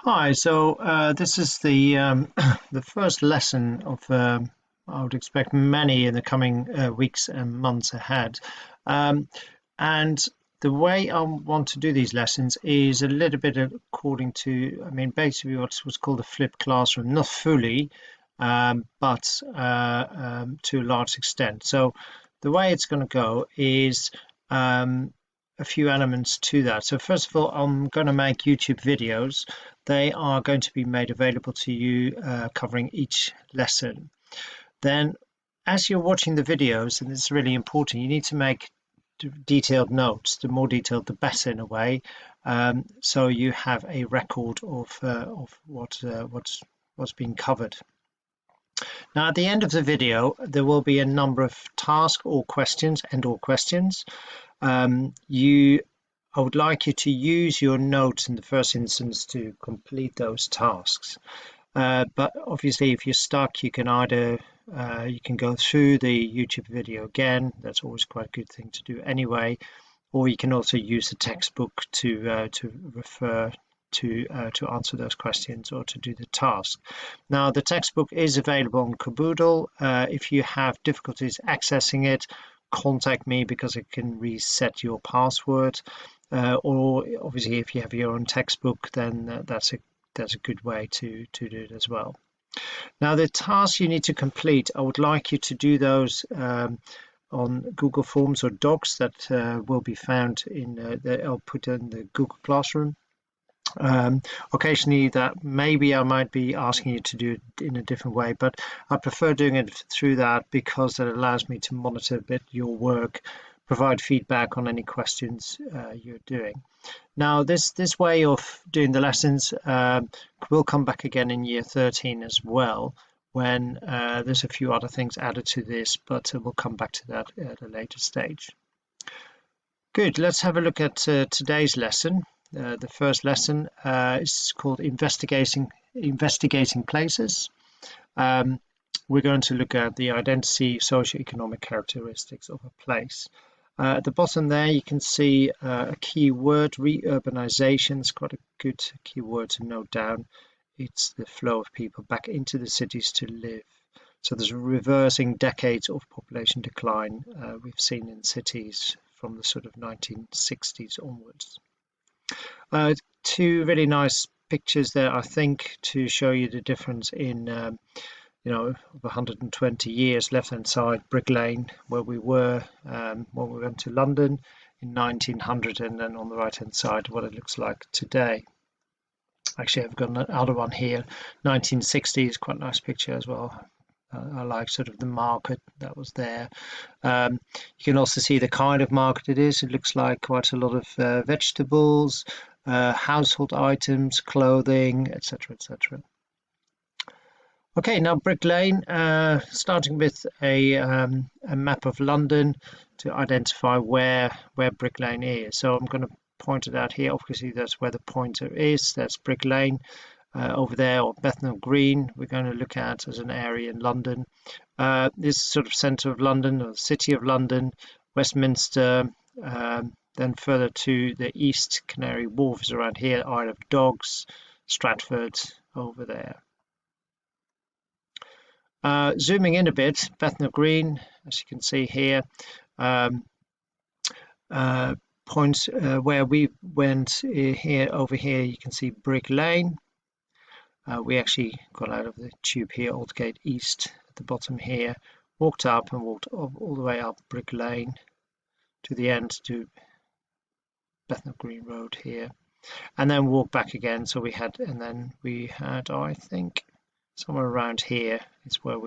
Hi, so this is the the first lesson of I would expect many in the coming weeks and months ahead. Um, and the way I want to do these lessons is a little bit according to, basically what's called a flipped classroom, not fully, but to a large extent. So the way it's going to go is um, a few elements to that. So first of all, I'm going to make YouTube videos. They are going to be made available to you covering each lesson. Then, as you're watching the videos, and it's really important, you need to make detailed notes. The more detailed, the better in a way. So you have a record of what's being covered. Now, at the end of the video, there will be a number of tasks or questions and/or questions. You I would like you to use your notes in the first instance to complete those tasks. But obviously, if you're stuck, you can either you can go through the YouTube video again. That's always quite a good thing to do anyway. Or you can also use the textbook to refer to answer those questions or to do the task. Now, the textbook is available on Caboodle. If you have difficulties accessing it, contact me because it can reset your password. Or obviously, if you have your own textbook, then that's a good way to do it as well. Now, the tasks you need to complete, I would like you to do those on Google Forms or Docs that will be found in that I'll put in the Google Classroom. Occasionally that maybe I might be asking you to do it in a different way, but I prefer doing it through that because it allows me to monitor a bit your work, provide feedback on any questions you're doing. Now, this way of doing the lessons will come back again in year 13 as well, when there's a few other things added to this, but we'll come back to that at a later stage. Good, let's have a look at today's lesson. The first lesson is called Investigating Places. We're going to look at the identity, socioeconomic characteristics of a place. At the bottom there, you can see a key word, re-urbanization. It's quite a good key word to note down. It's the flow of people back into the cities to live. So there's reversing decades of population decline we've seen in cities from the sort of 1960s onwards. Two really nice pictures there, I think, to show you the difference in of 120 years. Left-hand side, Brick Lane, where we were when we went to London in 1900, and then on the right-hand side, what it looks like today. Actually, I've got another one here, 1960 is quite a nice picture as well. I like sort of the market that was there. You can also see the kind of market it is. It looks like quite a lot of vegetables, household items, clothing, etc., etc. Okay, now Brick Lane, starting with a map of London to identify where Brick Lane is. So I'm going to point it out here. Obviously, that's where the pointer is. That's Brick Lane. Over there, or Bethnal Green, we're going to look at as an area in London. This sort of centre of London, or the City of London, Westminster, then further to the east, Canary Wharf is around here, Isle of Dogs, Stratford over there. Zooming in a bit, Bethnal Green, as you can see here, points where we went here. Over here, you can see Brick Lane. We actually got out of the tube here, Aldgate East at the bottom here, walked up and walked all the way up Brick Lane to the end to Bethnal Green Road here, and then walked back again. So we had, I think, somewhere around here is where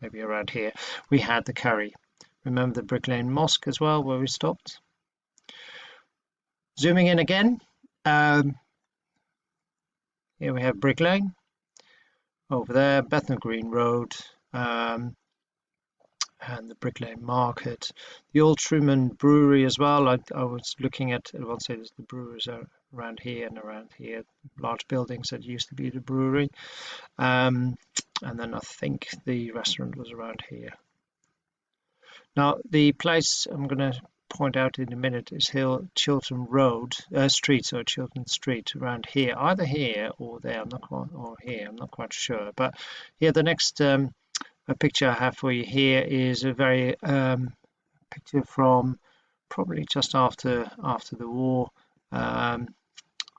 maybe around here, we had the curry. Remember the Brick Lane Mosque as well, where we stopped. Zooming in again. Here we have Brick Lane, over there, Bethnal Green Road, and the Brick Lane Market. The Old Truman Brewery as well. I was looking at, I want to say there's the breweries are around here and around here, large buildings that used to be the brewery. And then I think the restaurant was around here. Now, the place I'm going to point out in a minute is Chiltern Street, so Chiltern Street around here, either here or there. I'm not quite, or here. I'm not quite sure. But here, the next a picture I have for you here is a very picture from probably just after the war,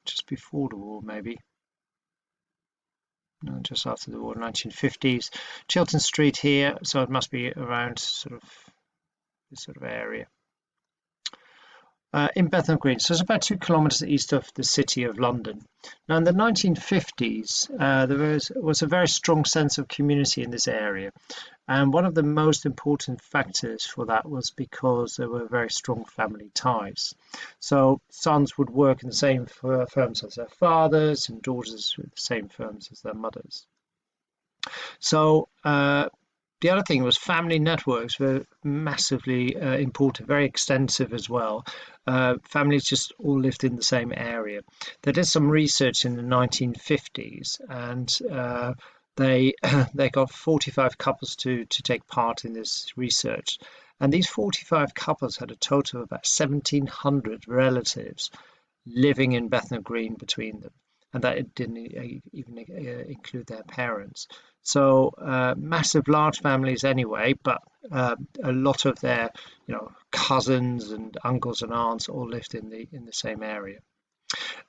just before the war maybe. No, just after the war, 1950s. Chiltern Street here, so it must be around sort of this sort of area. In Bethnal Green, so it's about 2 kilometres east of the city of London. Now in the 1950s, there was a very strong sense of community in this area, and one of the most important factors for that was because there were very strong family ties. So sons would work in the same firms as their fathers, and daughters with the same firms as their mothers. So the other thing was family networks were massively important, very extensive as well. Families just all lived in the same area. They did some research in the 1950s, and they got 45 couples to take part in this research. And these 45 couples had a total of about 1,700 relatives living in Bethnal Green between them, and that didn't even include their parents. So massive large families anyway, but a lot of their cousins and uncles and aunts all lived in the same area.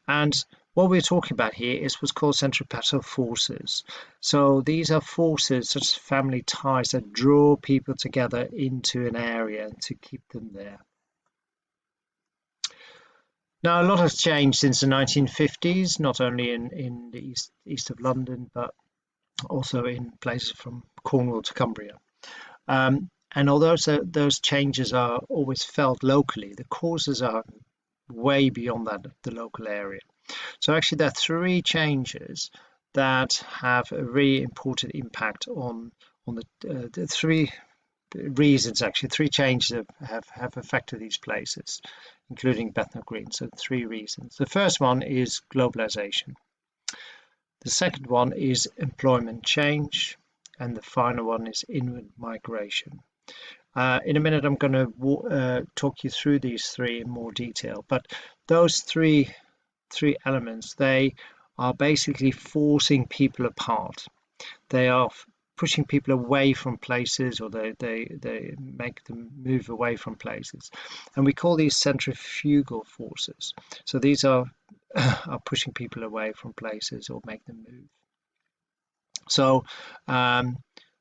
And what we're talking about here is what's called centripetal forces. So these are forces such as family ties that draw people together into an area to keep them there. Now, a lot has changed since the 1950s, not only in the east of London, but also in places from Cornwall to Cumbria. And although those changes are always felt locally, the causes are way beyond that of the local area. So actually there are 3 changes that have a really important impact on the 3 reasons. Actually 3 changes have affected these places, including Bethnal Green. So 3 reasons. The first one is globalization. The second one is employment change, and the final one is inward migration. In a minute I'm going to talk you through these 3 in more detail, but those three elements, they are basically forcing people apart. They are pushing people away from places, or they make them move away from places, and we call these centrifugal forces. So these are pushing people away from places or make them move. So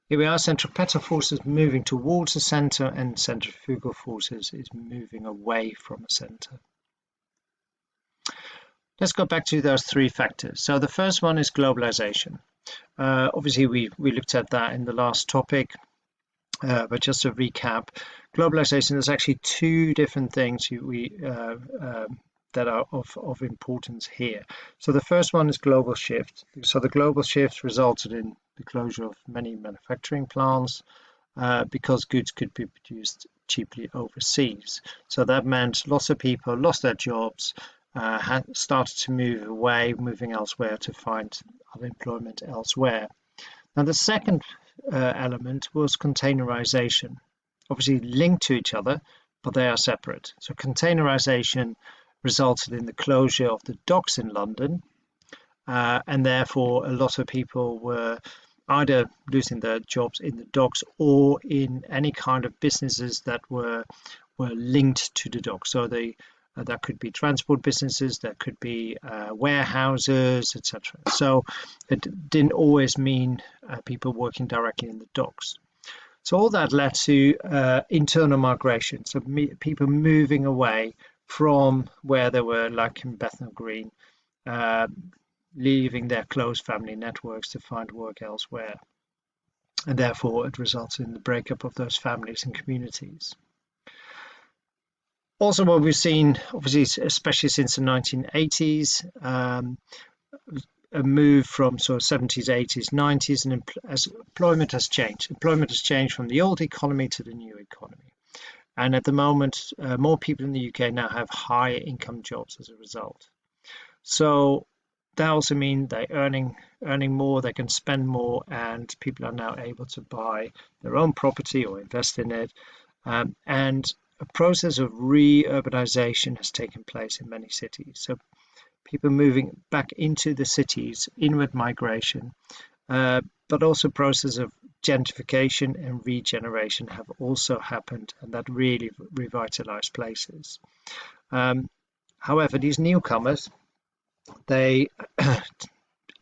here we are, centripetal forces moving towards the center, and centrifugal forces is moving away from the center. Let's go back to those 3 factors. So the first one is globalization. Obviously we looked at that in the last topic, but just to recap, globalization is actually 2 different things that are of importance here. So the first one is global shift. So the global shift resulted in the closure of many manufacturing plants because goods could be produced cheaply overseas. So that meant lots of people lost their jobs, had started to move away, moving elsewhere to find other employment elsewhere. Now the second element was containerization, obviously linked to each other, but they are separate. So containerization resulted in the closure of the docks in London, and therefore a lot of people were either losing their jobs in the docks or in any kind of businesses that were linked to the docks. So that could be transport businesses, that could be warehouses, etc. So it didn't always mean people working directly in the docks. So all that led to internal migration, so people moving away from where they were, like in Bethnal Green, leaving their close family networks to find work elsewhere. And therefore it results in the breakup of those families and communities. Also, what we've seen, obviously, especially since the 1980s, a move from sort of 70s, 80s, 90s, and as employment has changed. Employment has changed from the old economy to the new economy. And at the moment, more people in the UK now have higher income jobs as a result. So that also means they're earning more, they can spend more, and people are now able to buy their own property or invest in it. And a process of re-urbanization has taken place in many cities. So people moving back into the cities, inward migration, but also process of gentrification and regeneration have also happened, and that really revitalized places. However, these newcomers, they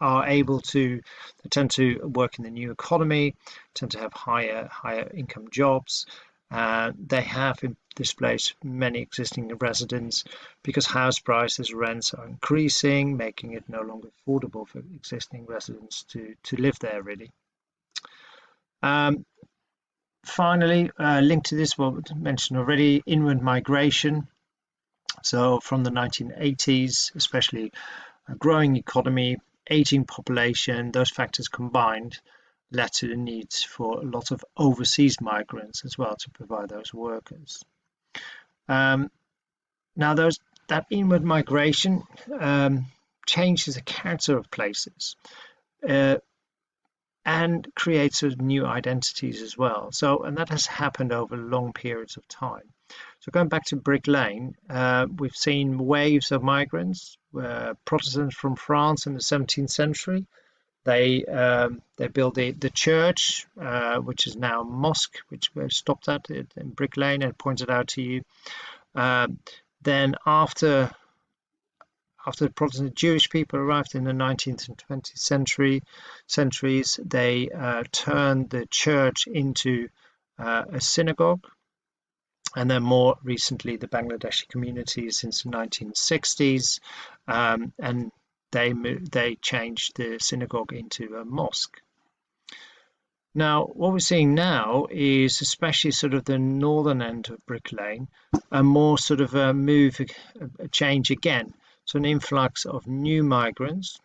are able to, they tend to work in the new economy, tend to have higher income jobs. They have displaced many existing residents because house prices, rents are increasing, making it no longer affordable for existing residents to live there, really. Finally, linked to this, what I mentioned already, inward migration. So from the 1980s, especially a growing economy, aging population, those factors combined led to the needs for a lot of overseas migrants as well to provide those workers. Now, that inward migration changes the character of places and creates sort of new identities as well. So, and that has happened over long periods of time. So going back to Brick Lane, we've seen waves of migrants, Protestants from France in the 17th century. They built the church, which is now a mosque, which we stopped at in Brick Lane and pointed out to you. Then after the Protestant Jewish people arrived in the 19th and 20th centuries, they turned the church into a synagogue. And then more recently, the Bangladeshi community since the 1960s, and they changed the synagogue into a mosque. Now, what we're seeing now is, especially sort of the northern end of Brick Lane, a more sort of a change again. So an influx of new migrants,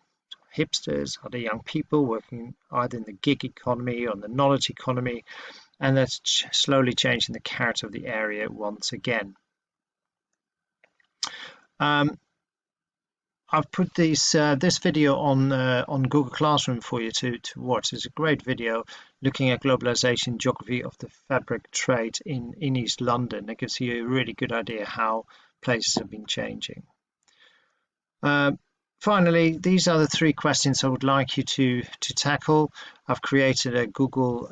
hipsters, other young people working either in the gig economy or the knowledge economy, and that's slowly changing the character of the area once again. I've put this video on Google Classroom for you to watch. It's a great video looking at globalization, geography of the fabric trade in East London. It gives you a really good idea how places have been changing. Finally, these are the 3 questions I would like you to tackle. I've created a Google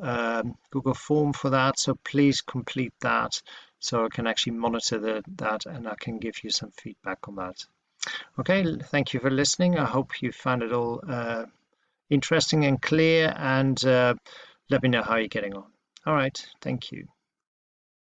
form for that, so please complete that so I can actually monitor that and I can give you some feedback on that. Okay, thank you for listening. I hope you found it all interesting and clear, and let me know how you're getting on. All right, thank you.